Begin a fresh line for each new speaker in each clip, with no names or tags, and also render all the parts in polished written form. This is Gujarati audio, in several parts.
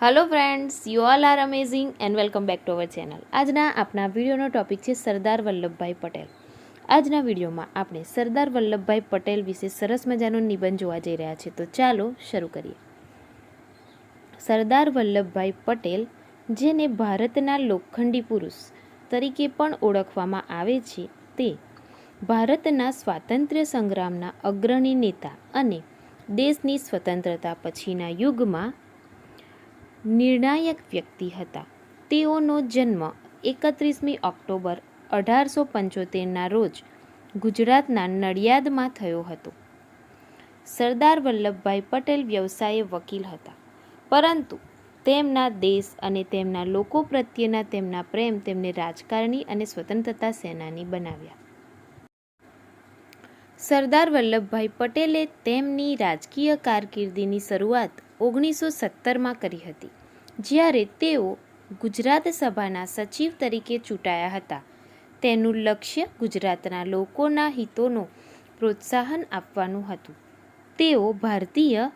Hello friends, you all are amazing and welcome back to our channel. આજના આપણા વિડીયોનો ટોપિક છે સરદાર વલ્લભભાઈ પટેલ. આજના વિડીયોમાં આપણે સરદાર વલ્લભભાઈ પટેલ વિશે સરસ મજાનો નિબંધ જોવા જઈ રહ્યા છીએ. તો ચાલો શરૂ કરીએ. સરદાર વલ્લભભાઈ પટેલ, જેને ભારતના લોખંડી પુરુષ તરીકે પણ ઓળખવામાં આવે છે, તે ભારતના સ્વાતંત્ર્ય સંગ્રામના અગ્રણી નેતા અને દેશની સ્વતંત્રતા પછીના યુગમાં નિર્ણાયક વ્યક્તિ હતા. તેઓનો જન્મ 31મી ઓક્ટોબર 1875ના રોજ ગુજરાતના નડિયાદમાં થયો હતો. સરદાર વલ્લભભાઈ પટેલ વ્યવસાયે વકીલ હતા, પરંતુ તેમના દેશ અને તેમના લોકો પ્રત્યેના તેમના પ્રેમ તેમને રાજકારણી અને સ્વતંત્રતા સેનાની બનાવ્યા. સરદાર વલ્લભભાઈ પટેલે તેમની રાજકીય કારકિર્દીની શરૂઆત 1917માં કરી હતી, જ્યારે તેઓ ગુજરાત સભાના સચિવ તરીકે ચૂંટાયા હતા. તેનું લક્ષ્ય ગુજરાતના લોકોના હિતોનો પ્રોત્સાહન આપવાનું હતું. તેઓ ભારતીય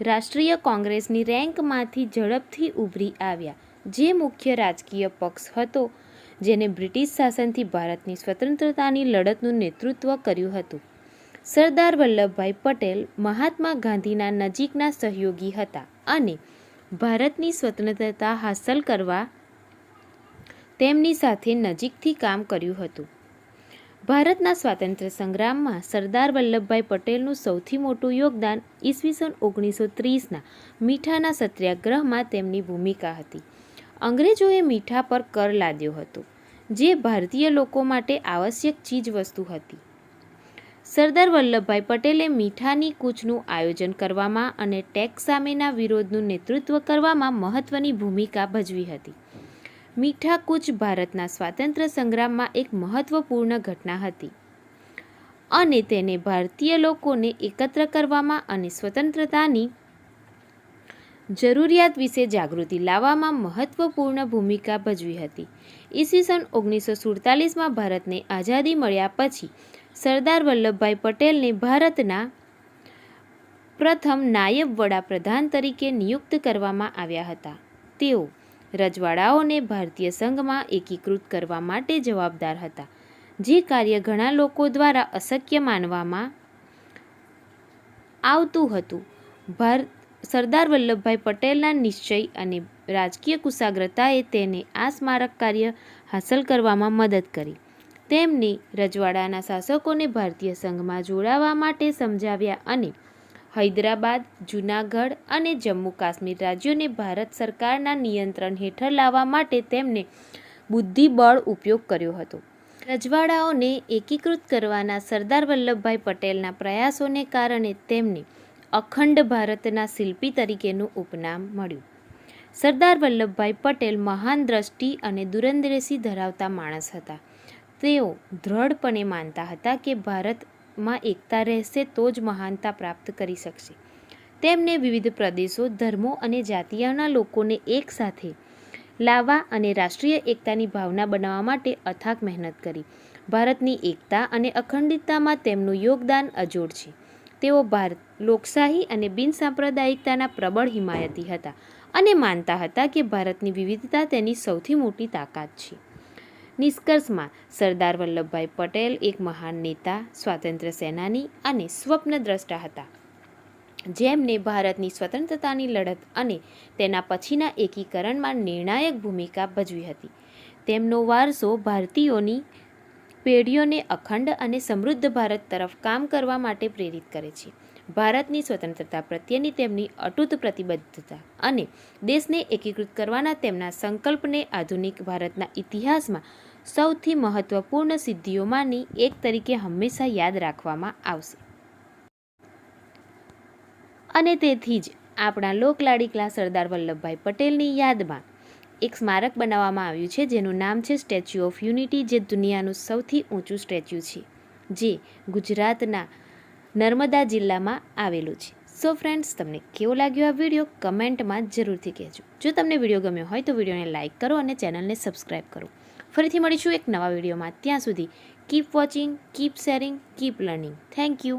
રાષ્ટ્રીય કોંગ્રેસની રેન્કમાંથી ઝડપથી ઉભરી આવ્યા, જે મુખ્ય રાજકીય પક્ષ હતો જેને બ્રિટિશ શાસનથી ભારતની સ્વતંત્રતાની લડતનું નેતૃત્વ કર્યું હતું. સરદાર વલ્લભભાઈ પટેલ મહાત્મા ગાંધીના નજીકના સહયોગી હતા અને ભારતની સ્વતંત્રતા હાંસલ કરવા તેમની સાથે નજીકથી કામ કર્યું હતું. ભારતના સ્વાતંત્ર્ય સંગ્રામમાં સરદાર વલ્લભભાઈ પટેલનું સૌથી મોટું યોગદાન ઈસવીસન 1930ના મીઠાના સત્યાગ્રહમાં તેમની ભૂમિકા હતી. અંગ્રેજોએ મીઠા પર કર લાદ્યો હતો, જે ભારતીય લોકો માટે આવશ્યક ચીજવસ્તુ હતી. સરદાર વલ્લભભાઈ પટેલે મીઠાની કૂચનું આયોજન કરવામાં અને ટેક્સ સામેના વિરોધનું નેતૃત્વ કરવામાં મહત્વની ભૂમિકા ભજવી હતી. મીઠા કૂચ ભારતના સ્વાતંત્ર્ય સંગ્રામમાં એક મહત્વપૂર્ણ ઘટના હતી અને તેને ભારતીય લોકોને એકત્ર કરવામાં અને સ્વતંત્રતાની જરૂરિયાત વિશે જાગૃતિ લાવવામાં મહત્વપૂર્ણ ભૂમિકા ભજવી હતી. ઈસવીસન 1947માં ભારતને આઝાદી મળ્યા પછી સરદાર વલ્લભભાઈ પટેલને ભારતના પ્રથમ નાયબ વડાપ્રધાન તરીકે નિયુક્ત કરવામાં આવ્યા હતા. તેઓ રજવાડાઓને ભારતીય સંઘમાં એકીકૃત કરવા માટે જવાબદાર હતા, જે કાર્ય ઘણા લોકો દ્વારા અશક્ય માનવામાં આવતું હતું. સરદાર વલ્લભભાઈ પટેલના નિશ્ચય અને રાજકીય કુશાગ્રતાએ તેને આ સ્મારક કાર્ય હાંસલ કરવામાં મદદ કરી. તેમણે રજવાડાના શાસકોને ભારતીય સંઘમાં જોડાવા માટે સમજાવ્યા અને હૈદરાબાદ, જૂનાગઢ અને જમ્મુ કાશ્મીર રાજ્યોને ભારત સરકારના નિયંત્રણ હેઠળ લાવવા માટે તેમને બુદ્ધિબળ ઉપયોગ કર્યો હતો. રજવાડાઓને એકીકૃત કરવાના સરદાર વલ્લભભાઈ પટેલના પ્રયાસોને કારણે તેમને અખંડ ભારતના શિલ્પી તરીકેનું ઉપનામ મળ્યું. સરદાર વલ્લભભાઈ પટેલ મહાન દ્રષ્ટિ અને દૂરંદેશી ધરાવતા માણસ હતા. તેઓ દ્રઢપણે માનતા હતા કે ભારતમાં એકતા રહેશે તો જ મહાનતા પ્રાપ્ત કરી શકશે. તેમણે વિવિધ પ્રદેશો, ધર્મો અને જાતિઓના લોકોને એક સાથે લાવવા અને રાષ્ટ્રીય એકતાની ભાવના બનાવવા માટે અથાગ મહેનત કરી. ભારતની એકતા અને અખંડિતતામાં તેમનું યોગદાન અજોડ છે. તેઓ લોકશાહી અને બિનસાંપ્રદાયિકતાના પ્રબળ હિમાયતી હતા અને માનતા હતા કે ભારતની વિવિધતા તેની સૌથી મોટી તાકાત છે. નિષ્કર્ષમાં, સરદાર વલ્લભભાઈ પટેલ એક મહાન નેતા, સ્વાતંત્ર્ય સેનાની અને સ્વપ્નદ્રષ્ટા હતા, જેમને ભારતની સ્વતંત્રતાની લડત અને તેના પછીના એકીકરણમાં નિર્ણાયક ભૂમિકા ભજવી હતી. તેમનો વારસો ભારતીયોની પેઢીઓને અખંડ અને સમૃદ્ધ ભારત તરફ કામ કરવા માટે પ્રેરિત કરે છે. ભારતની સ્વતંત્રતા પ્રત્યેની તેમની અતૂટ પ્રતિબદ્ધતા અને દેશને એકીકૃત કરવાના તેમના સંકલ્પને આધુનિક ભારતના ઇતિહાસમાં સૌથી મહત્વપૂર્ણ સિદ્ધિઓમાંની એક તરીકે હંમેશા યાદ રાખવામાં આવશે. અને તેથી જ આપણા લોકલાડીલા સરદાર વલ્લભભાઈ પટેલની યાદમાં એક સ્મારક બનાવવામાં આવ્યું છે, જેનું નામ છે સ્ટેચ્યુ ઓફ યુનિટી, જે દુનિયાનું સૌથી ઊંચું સ્ટેચ્યુ છે, જે ગુજરાતના નર્મદા જિલ્લામાં આવેલું છે. સો ફ્રેન્ડ્સ, તમને કેવો લાગ્યો આ વિડીયો કમેન્ટમાં જરૂરથી કહેજો. જો તમને વિડીયો ગમ્યો હોય તો વિડીયોને લાઇક કરો અને ચેનલને સબસ્ક્રાઈબ કરો. ફરીથી મળીશું એક નવા વિડીયોમાં. ત્યાં સુધી keep watching, keep sharing, keep learning. Thank you.